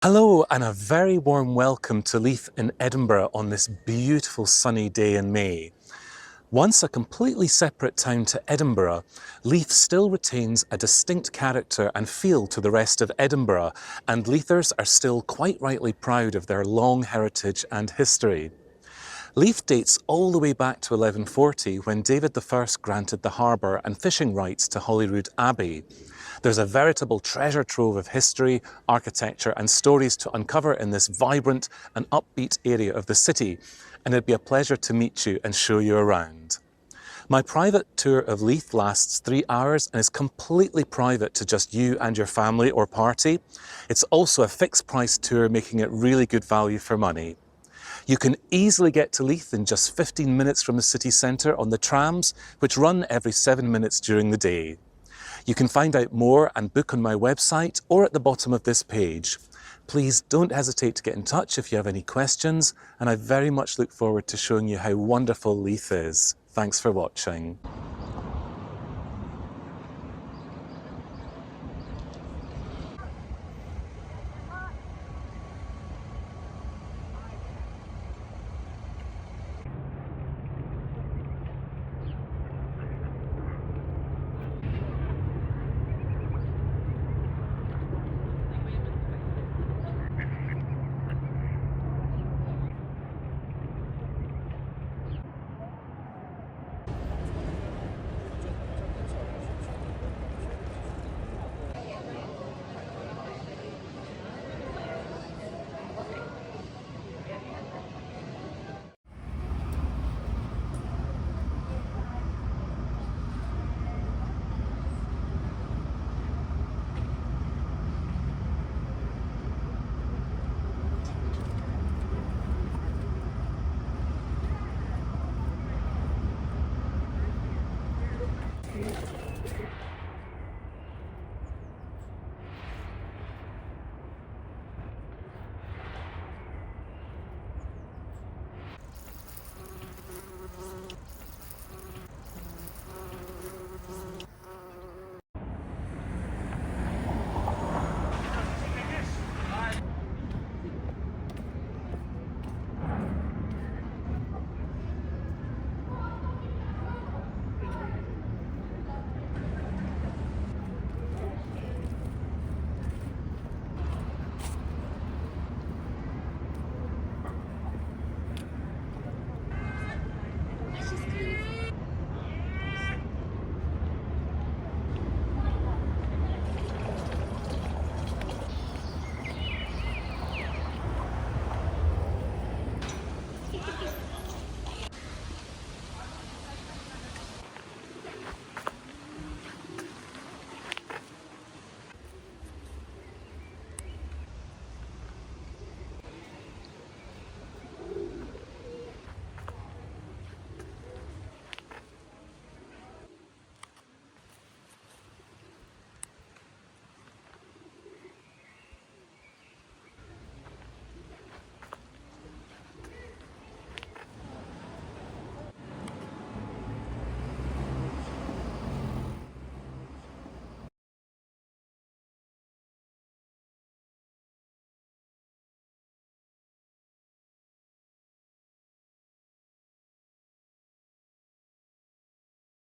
Hello and a very warm welcome to Leith in Edinburgh on this beautiful sunny day in May. Once a completely separate town to Edinburgh, Leith still retains a distinct character and feel to the rest of Edinburgh, and Leithers are still quite rightly proud of their long heritage and history. Leith dates all the way back to 1140 when David I granted the harbour and fishing rights to Holyrood Abbey. There's a veritable treasure trove of history, architecture and stories to uncover in this vibrant and upbeat area of the city, and it'd be a pleasure to meet you and show you around. My private tour of Leith lasts 3 hours and is completely private to just you and your family or party. It's also a fixed price tour, making it really good value for money. You can easily get to Leith in just 15 minutes from the city centre on the trams, which run every 7 minutes during the day. You can find out more and book on my website or at the bottom of this page. Please don't hesitate to get in touch if you have any questions, and I very much look forward to showing you how wonderful Leith is. Thanks for watching.